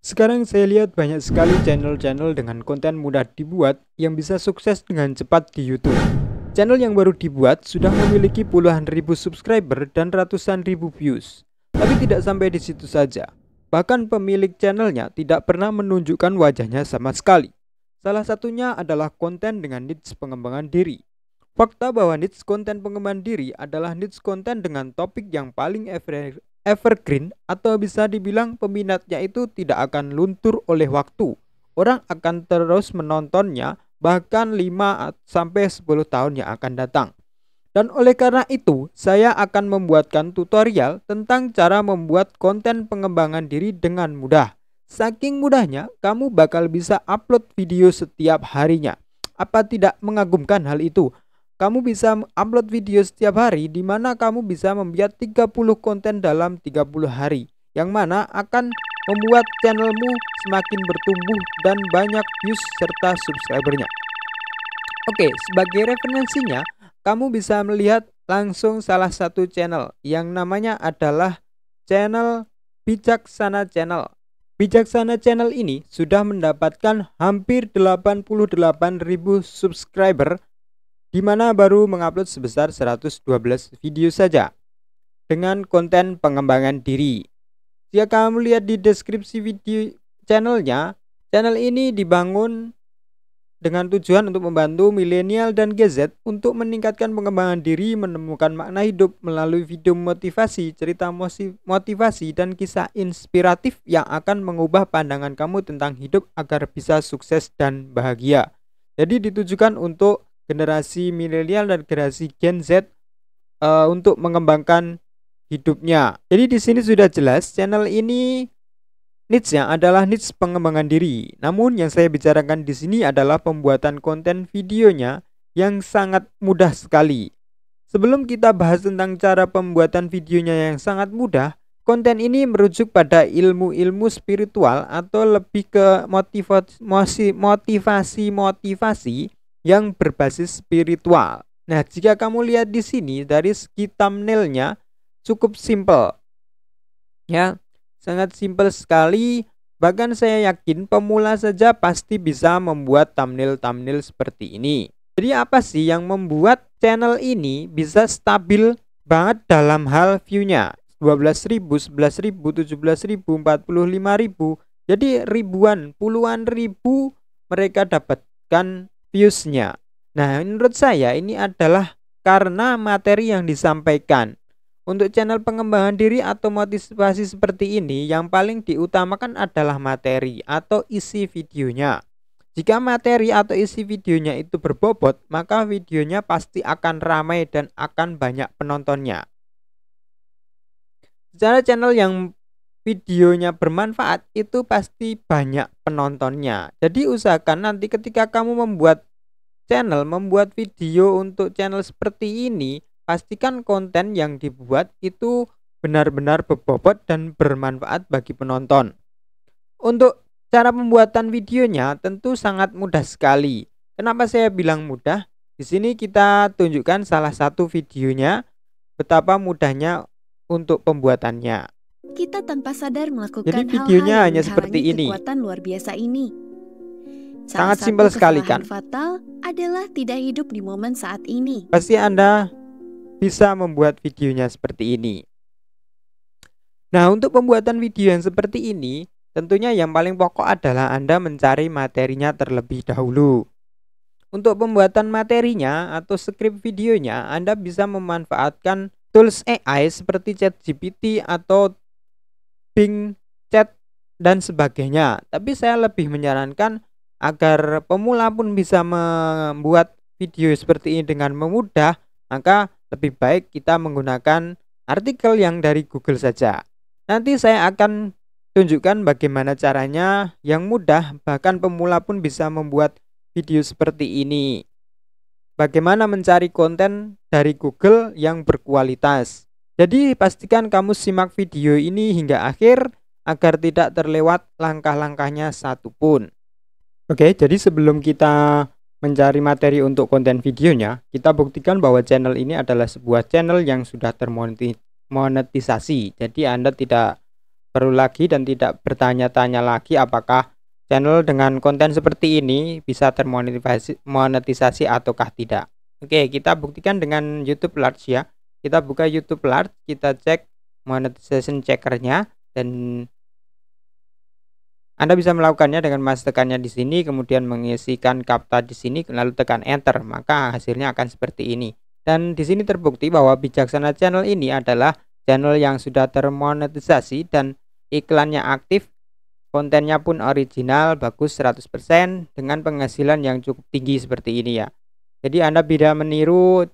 Sekarang saya lihat banyak sekali channel-channel dengan konten mudah dibuat yang bisa sukses dengan cepat di YouTube. Channel yang baru dibuat sudah memiliki puluhan ribu subscriber dan ratusan ribu views. Tapi tidak sampai di situ saja. Bahkan pemilik channelnya tidak pernah menunjukkan wajahnya sama sekali. Salah satunya adalah konten dengan niche pengembangan diri. Fakta bahwa niche konten pengembangan diri adalah niche konten dengan topik yang paling evergreen, atau bisa dibilang peminatnya itu tidak akan luntur oleh waktu. Orang akan terus menontonnya bahkan 5 sampai 10 tahun yang akan datang. Dan oleh karena itu, saya akan membuatkan tutorial tentang cara membuat konten pengembangan diri dengan mudah. Saking mudahnya, kamu bakal bisa upload video setiap harinya. Apa tidak mengagumkan hal itu? Kamu bisa upload video setiap hari, di mana kamu bisa membuat 30 konten dalam 30 hari, yang mana akan membuat channelmu semakin bertumbuh dan banyak views serta subscribernya. Oke, sebagai referensinya, kamu bisa melihat langsung salah satu channel yang namanya adalah channel Bijaksana Channel. Bijaksana Channel ini sudah mendapatkan hampir 88.000 subscriber, di mana baru mengupload sebesar 112 video saja dengan konten pengembangan diri. Jika kamu lihat di deskripsi video channelnya, channel ini dibangun dengan tujuan untuk membantu milenial dan Gen Z untuk meningkatkan pengembangan diri, menemukan makna hidup melalui video motivasi, cerita motivasi, dan kisah inspiratif yang akan mengubah pandangan kamu tentang hidup agar bisa sukses dan bahagia. Jadi ditujukan untuk generasi milenial dan generasi Gen Z untuk mengembangkan hidupnya. Jadi di sini sudah jelas channel ini niche-nya adalah niche pengembangan diri. Namun yang saya bicarakan di sini adalah pembuatan konten videonya yang sangat mudah sekali. Sebelum kita bahas tentang cara pembuatan videonya yang sangat mudah, konten ini merujuk pada ilmu-ilmu spiritual atau lebih ke motivasi yang berbasis spiritual. Nah, jika kamu lihat di sini dari segi thumbnailnya cukup simple, ya. Sangat simpel sekali, bahkan saya yakin pemula saja pasti bisa membuat thumbnail-thumbnail seperti ini. Jadi apa sih yang membuat channel ini bisa stabil banget dalam hal view-nya? 12.000, 11.000, 17.000, 45.000. Jadi ribuan, puluhan ribu mereka dapatkan views-nya. Nah, menurut saya ini adalah karena materi yang disampaikan. Untuk channel pengembangan diri atau motivasi seperti ini, yang paling diutamakan adalah materi atau isi videonya. Jika materi atau isi videonya itu berbobot, maka videonya pasti akan ramai dan akan banyak penontonnya. Secara channel yang videonya bermanfaat, itu pasti banyak penontonnya. Jadi usahakan nanti ketika kamu membuat video untuk channel seperti ini, pastikan konten yang dibuat itu benar-benar berbobot dan bermanfaat bagi penonton. Untuk cara pembuatan videonya tentu sangat mudah sekali. Kenapa saya bilang mudah? Di sini kita tunjukkan salah satu videonya, betapa mudahnya untuk pembuatannya. Kita tanpa sadar melakukan Jadi videonya hanya seperti ini. Kekuatan luar biasa ini. Sangat simpel sekali kan? Fatal adalah tidak hidup di momen saat ini. Pasti Anda bisa membuat videonya seperti ini. Nah, untuk pembuatan video yang seperti ini, tentunya yang paling pokok adalah Anda mencari materinya terlebih dahulu. Untuk pembuatan materinya atau skrip videonya, Anda bisa memanfaatkan tools AI seperti ChatGPT atau Bing Chat dan sebagainya. Tapi saya lebih menyarankan agar pemula pun bisa membuat video seperti ini dengan mudah, maka lebih baik kita menggunakan artikel yang dari Google saja. Nanti saya akan tunjukkan bagaimana caranya yang mudah, bahkan pemula pun bisa membuat video seperti ini. Bagaimana mencari konten dari Google yang berkualitas. Jadi pastikan kamu simak video ini hingga akhir agar tidak terlewat langkah-langkahnya satupun. Oke, jadi sebelum kita mencari materi untuk konten videonya, kita buktikan bahwa channel ini adalah sebuah channel yang sudah termonetisasi. Jadi Anda tidak perlu lagi dan tidak bertanya-tanya lagi apakah channel dengan konten seperti ini bisa termonetisasi ataukah tidak. Oke, kita buktikan dengan YouTube Large ya. Kita buka YouTube Large, kita cek monetization checkernya, dan Anda bisa melakukannya dengan mas tekannya di sini, kemudian mengisikan kata di sini, lalu tekan enter, maka hasilnya akan seperti ini. Dan di sini terbukti bahwa Bijaksana Channel ini adalah channel yang sudah termonetisasi dan iklannya aktif, kontennya pun original, bagus 100% dengan penghasilan yang cukup tinggi seperti ini ya. Jadi Anda bisa meniru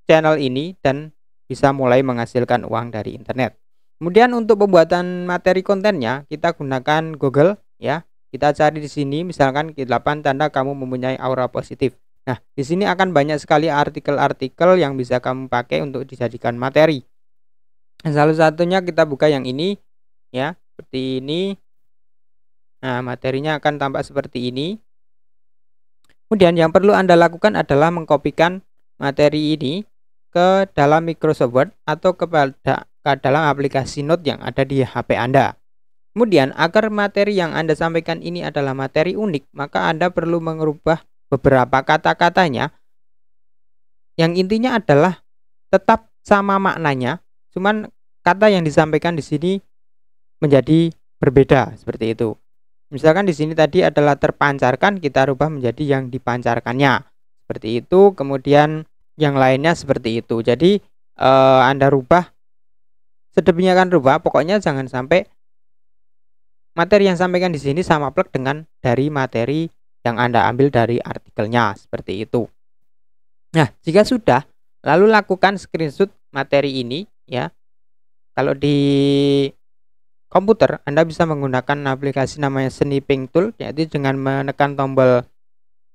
channel ini dan bisa mulai menghasilkan uang dari internet. Kemudian untuk pembuatan materi kontennya kita gunakan Google ya. Kita cari di sini misalkan 8 tanda kamu mempunyai aura positif. Nah, di sini akan banyak sekali artikel-artikel yang bisa kamu pakai untuk dijadikan materi. Salah satunya kita buka yang ini ya, seperti ini. Nah, materinya akan tampak seperti ini. Kemudian yang perlu Anda lakukan adalah mengkopikan materi ini ke dalam Microsoft Word atau ke dalam aplikasi Note yang ada di HP Anda. Kemudian agar materi yang Anda sampaikan ini adalah materi unik, maka Anda perlu mengubah beberapa kata-katanya yang intinya adalah tetap sama maknanya, cuman kata yang disampaikan di sini menjadi berbeda seperti itu. Misalkan di sini tadi adalah terpancarkan, kita rubah menjadi yang dipancarkannya. Seperti itu, kemudian yang lainnya seperti itu. Jadi Anda rubah sedemikian rubah, pokoknya jangan sampai materi yang sampaikan di sini sama plek dengan dari materi yang Anda ambil dari artikelnya, seperti itu. Nah, jika sudah, lalu lakukan screenshot materi ini ya. Kalau di komputer Anda bisa menggunakan aplikasi namanya Snipping Tool, yaitu dengan menekan tombol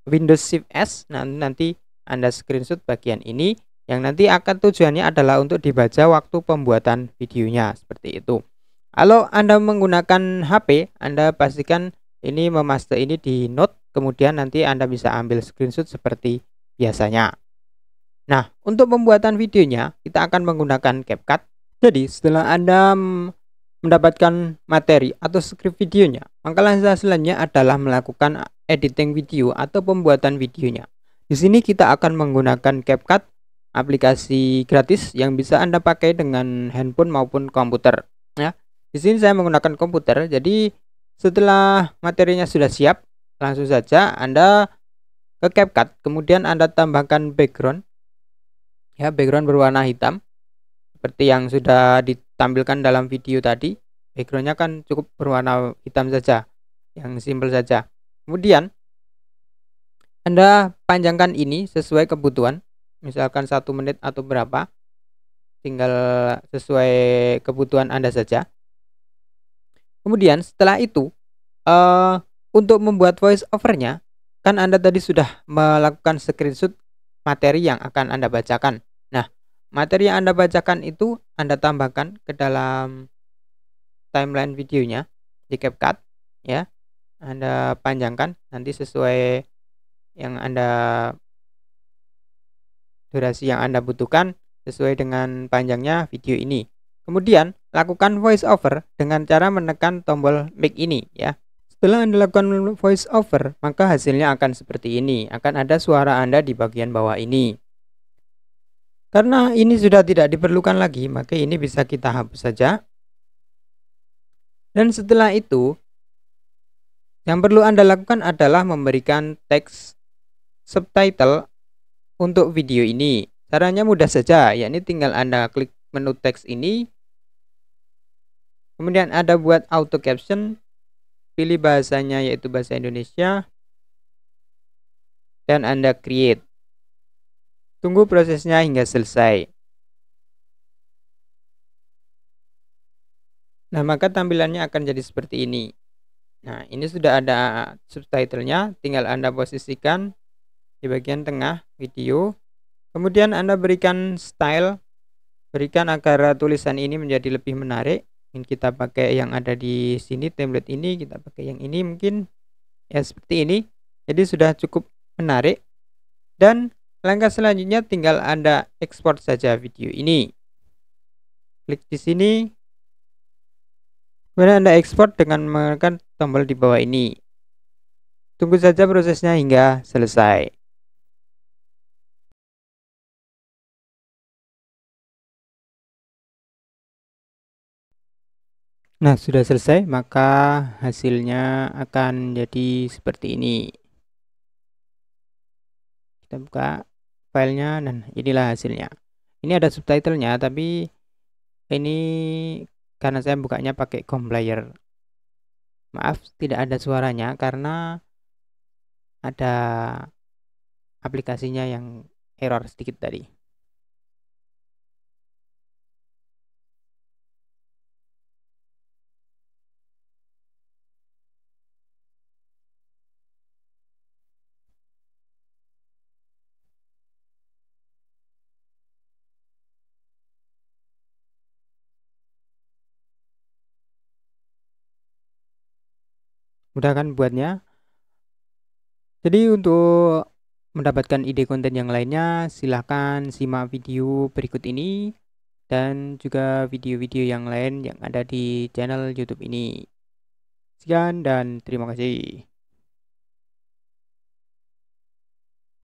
Windows Shift S. Nanti Anda screenshot bagian ini yang nanti akan tujuannya adalah untuk dibaca waktu pembuatan videonya, seperti itu. Kalau Anda menggunakan HP, Anda pastikan ini memaste ini di Note, kemudian nanti Anda bisa ambil screenshot seperti biasanya. Nah, untuk pembuatan videonya kita akan menggunakan CapCut. Jadi setelah Anda mendapatkan materi atau skrip videonya, maka langkah selanjutnya adalah melakukan editing video atau pembuatan videonya. Di sini kita akan menggunakan CapCut, aplikasi gratis yang bisa Anda pakai dengan handphone maupun komputer. Ya, di sini saya menggunakan komputer. Jadi setelah materinya sudah siap, langsung saja Anda ke CapCut, kemudian Anda tambahkan background. Ya, background berwarna hitam seperti yang sudah ditampilkan dalam video tadi. Backgroundnya kan cukup berwarna hitam saja, yang simple saja. Kemudian Anda panjangkan ini sesuai kebutuhan, misalkan 1 menit atau berapa, tinggal sesuai kebutuhan Anda saja. Kemudian setelah itu untuk membuat voice overnya, kan Anda tadi sudah melakukan screenshot materi yang akan Anda bacakan. Nah, materi yang Anda bacakan itu Anda tambahkan ke dalam timeline videonya di CapCut ya. Anda panjangkan nanti sesuai yang durasi yang Anda butuhkan sesuai dengan panjangnya video ini. Kemudian lakukan voice over dengan cara menekan tombol mic ini ya. Setelah Anda lakukan voice over, maka hasilnya akan seperti ini. Akan ada suara Anda di bagian bawah ini. Karena ini sudah tidak diperlukan lagi, maka ini bisa kita hapus saja. Dan setelah itu, yang perlu Anda lakukan adalah memberikan teks subtitle untuk video ini. Caranya mudah saja, yakni tinggal Anda klik menu teks ini, kemudian Anda buat auto caption, pilih bahasanya yaitu bahasa Indonesia, dan Anda create. Tunggu prosesnya hingga selesai. Nah, maka tampilannya akan jadi seperti ini. Nah, ini sudah ada subtitlenya, tinggal Anda posisikan di bagian tengah video. Kemudian Anda berikan style, berikan agar tulisan ini menjadi lebih menarik. Mungkin kita pakai yang ada di sini, template ini, kita pakai yang ini mungkin. Ya, seperti ini. Jadi sudah cukup menarik. Dan langkah selanjutnya tinggal Anda ekspor saja video ini. Klik di sini. Kemudian Anda ekspor dengan menekan tombol di bawah ini. Tunggu saja prosesnya hingga selesai. Nah, sudah selesai, maka hasilnya akan jadi seperti ini. Kita buka filenya dan inilah hasilnya. Ini ada subtitlenya, tapi ini karena saya bukanya pakai Complayer. Maaf, tidak ada suaranya karena ada aplikasinya yang error sedikit tadi. Mudah kan buatnya? Jadi untuk mendapatkan ide konten yang lainnya, silahkan simak video berikut ini dan juga video-video yang lain yang ada di channel YouTube ini. Sekian dan terima kasih.